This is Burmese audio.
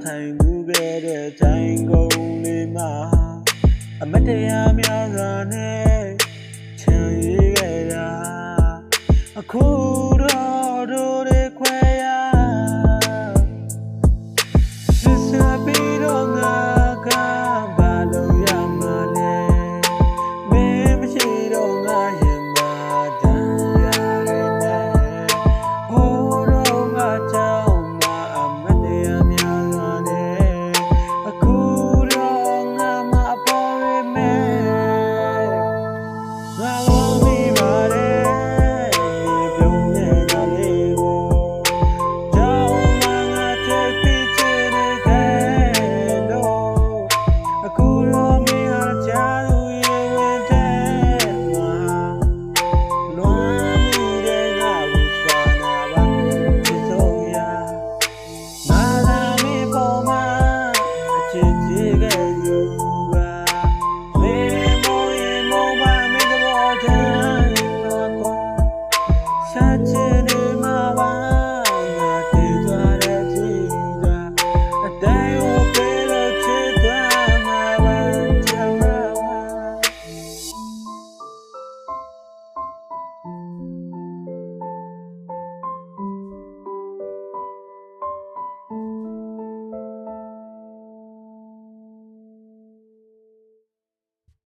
ထိုင်မှုခဲ့တဲ့တိုင်းကုန်လေးမှာအမတရားများစွာနဲ့ချမ်းရည်ခဲ့တာအခုတော့တို့တွေခွဲရစစ်စပြီးတော့ငါကဘာလို့ရမလဲမင်းမရှိတော့ငါရင်မှာတန်ရခဲ့တယ်ဟိုတော့ငါကြောင့်ချစ်